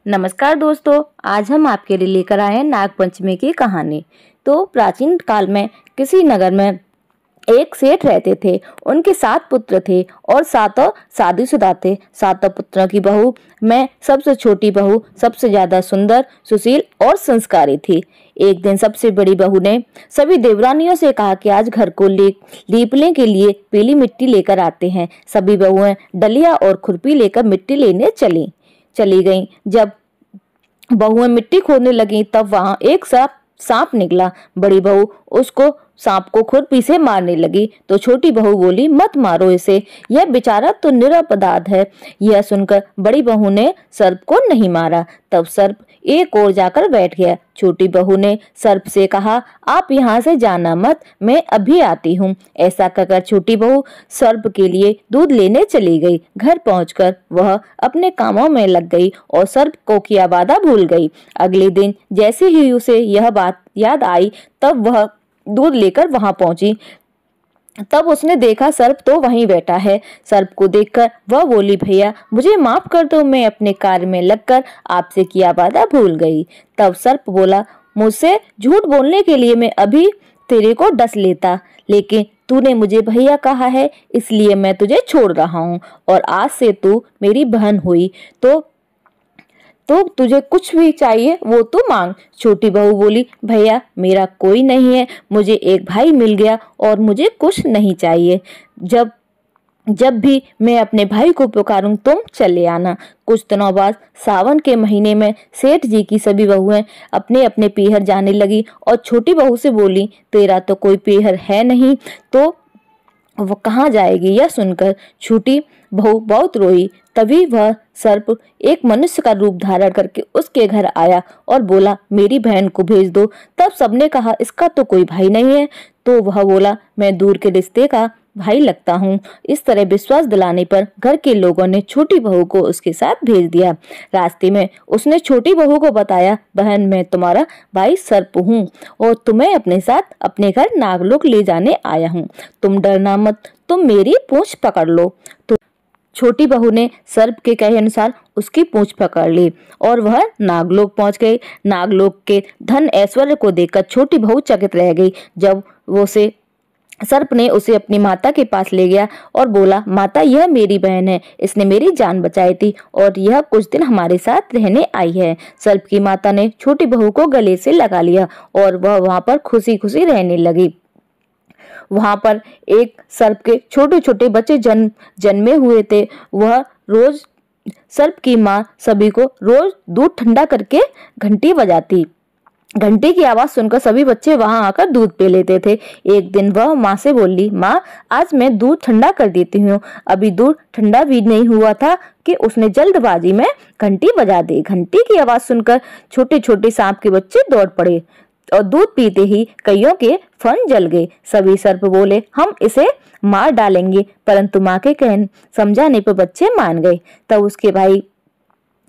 नमस्कार दोस्तों, आज हम आपके लिए लेकर आए हैं नागपंचमी की कहानी। तो प्राचीन काल में किसी नगर में एक सेठ रहते थे। उनके 7 पुत्र थे और सातों शादीशुदा थे। सातों पुत्रों की बहू में सबसे छोटी बहू सबसे ज्यादा सुंदर, सुशील और संस्कारी थी। एक दिन सबसे बड़ी बहू ने सभी देवरानियों से कहा कि आज घर को लीपने के लिए पीली मिट्टी लेकर आते हैं। सभी बहुएं डलिया और खुरपी लेकर मिट्टी लेने चली गईं। जब बहुएं मिट्टी खोदने लगी तब वहां एक सांप निकला। बड़ी बहू उसको सांप को खुरपी से मारने लगी तो छोटी बहू बोली, मत मारो इसे, यह बेचारा तो निरपराध है। यह सुनकर बड़ी बहू ने सर्प को नहीं मारा। तब सर्प एक ओर जाकर बैठ गया। छोटी बहू ने सर्प से कहा, आप यहाँ से जाना मत, मैं अभी आती हूँ। ऐसा कहकर छोटी बहू सर्प के लिए दूध लेने चली गई। घर पहुंचकर वह अपने कामों में लग गई और सर्प को किया वादा भूल गई। अगले दिन जैसे ही उसे यह बात याद आई तब वह दूध लेकर वहां पहुंची। तब उसने देखा सर्प तो वहीं बैठा है। सर्प को देखकर वह बोली, भैया मुझे माफ कर दो, मैं अपने कार्य में लगकर आपसे किया वादा भूल गई। तब सर्प बोला, मुझसे झूठ बोलने के लिए मैं अभी तेरे को डस लेता, लेकिन तूने मुझे भैया कहा है इसलिए मैं तुझे छोड़ रहा हूँ और आज से तू मेरी बहन हुई तो तुझे कुछ भी चाहिए वो तू मांग। छोटी बहू बोली, भैया मेरा कोई नहीं है, मुझे एक भाई मिल गया और मुझे कुछ नहीं चाहिए। जब भी मैं अपने भाई को पुकारूं तुम चले आना। कुछ दिनों बाद सावन के महीने में सेठ जी की सभी बहुएं अपने अपने पीहर जाने लगी और छोटी बहू से बोली, तेरा तो कोई पीहर है नहीं तो वो कहाँ जाएगी। यह सुनकर छोटी बहू बहुत रोई। तभी वह सर्प एक मनुष्य का रूप धारण करके उसके घर आया और बोला, मेरी बहन को भेज दो। तब सबने कहा, इसका तो कोई भाई नहीं है। तो वह बोला, मैं दूर के रिश्ते का भाई लगता हूँ। इस तरह विश्वास दिलाने पर घर के लोगों ने छोटी बहू को उसके साथ भेज दिया। रास्ते में उसने छोटी बहू को बताया, बहन मैं तुम्हारा भाई सर्प हूँ और तुम्हें अपने साथ अपने घर नागलोक ले जाने आया हूँ। तुम डरना मत, तुम मेरी पूंछ पकड़ लो। तो छोटी बहू ने सर्प के कहे अनुसार उसकी पूंछ पकड़ ली और वह नागलोक पहुंच गई। नागलोक के धन ऐश्वर्य को देखकर छोटी बहू चकित रह गई। जब सर्प ने उसे अपनी माता के पास ले गया और बोला, माता यह मेरी बहन है, इसने मेरी जान बचाई थी और यह कुछ दिन हमारे साथ रहने आई है। सर्प की माता ने छोटी बहू को गले से लगा लिया और वह वहां पर खुशी खुशी रहने लगी। वहां पर एक सर्प के छोटे छोटे बच्चे जन्मे हुए थे। वह रोज सर्प की माँ सभी को रोज दूध ठंडा करके घंटी बजाती। घंटी की आवाज सुनकर सभी बच्चे वहां आकर दूध पी लेते थे। एक दिन वह माँ से बोली, माँ आज मैं दूध ठंडा कर देती हूँ। अभी दूध ठंडा भी नहीं हुआ था कि उसने जल्दबाजी में घंटी बजा दी। घंटी की आवाज सुनकर छोटे छोटे सांप के बच्चे दौड़ पड़े और दूध पीते ही कईयों के फन जल गए। सभी सर्प बोले, हम इसे मार डालेंगे, परंतु माँ के समझाने पर बच्चे मान गए। तब उसके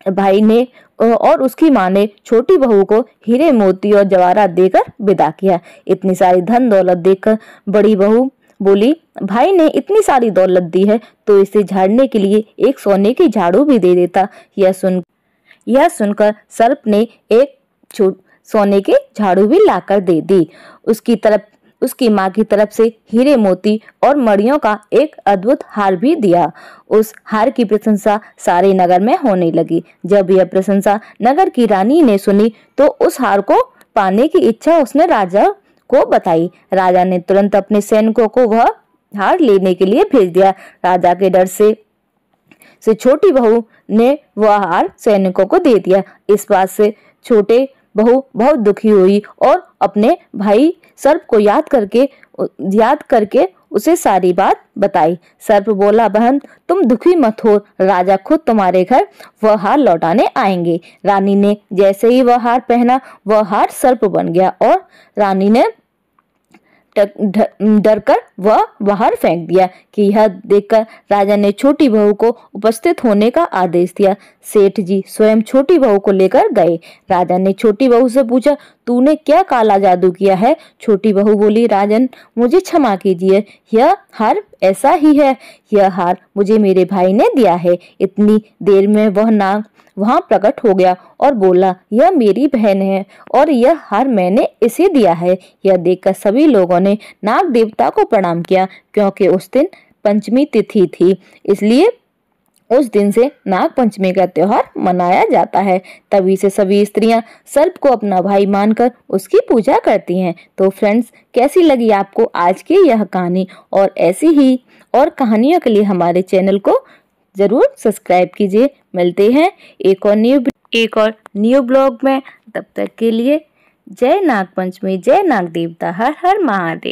भाई ने और उसकी माँ ने छोटी बहू को हीरे मोती और जवाहरात देकर विदा किया। इतनी सारी धन दौलत देखकर बड़ी बहू बोली, भाई ने इतनी सारी दौलत दी है तो इसे झाड़ने के लिए एक सोने की झाड़ू भी दे देता। यह सुनकर सर्प ने एक सोने की झाड़ू भी लाकर दे दी। उसकी माँ की तरफ से हीरे मोती और मणियों का एक अद्भुत हार भी दिया। उस हार की प्रशंसा सारे नगर में होने लगी। जब यह प्रशंसा नगर की रानी ने सुनी तो उस हार को पाने की इच्छा उसने राजा को बताई। राजा ने तुरंत अपने सैनिकों को वह हार लेने के लिए भेज दिया। राजा के डर से छोटी बहू ने वह हार सैनिकों को दे दिया। इस बात से छोटे बहू बहुत दुखी हुई और अपने भाई सर्प को याद करके उसे सारी बात बताई। सर्प बोला, बहन तुम दुखी मत हो, राजा खुद तुम्हारे घर वह हार लौटाने आएंगे। रानी ने जैसे ही वह हार पहना वह हार सर्प बन गया और रानी ने डरकर वह बाहर फेंक दिया। कि यह देखकर राजा ने छोटी बहू को उपस्थित होने का आदेश दिया। सेठ जी स्वयं छोटी बहू को लेकर गए। राजा ने छोटी बहू से पूछा, तूने क्या काला जादू किया है? छोटी बहू बोली, राजन मुझे क्षमा कीजिए, यह हार ऐसा ही है। यह हार मुझे मेरे भाई ने दिया है। इतनी देर में वह नाग वहां प्रकट हो गया और बोला, यह मेरी बहन है और यह हार मैंने इसे दिया है। यह देखकर सभी लोगों ने नाग देवता को प्रणाम किया, क्योंकि उस दिन पंचमी तिथि थी, इसलिए उस दिन से नाग पंचमी का त्योहार मनाया जाता है। तभी से सभी स्त्रियां सर्प को अपना भाई मानकर उसकी पूजा करती हैं। तो फ्रेंड्स, कैसी लगी आपको आज की यह कहानी? और ऐसी ही और कहानियों के लिए हमारे चैनल को जरूर सब्सक्राइब कीजिए। मिलते हैं एक और न्यू ब्लॉग में। तब तक के लिए जय नाग पंचमी, जय नाग देवता, हर हर महादेव।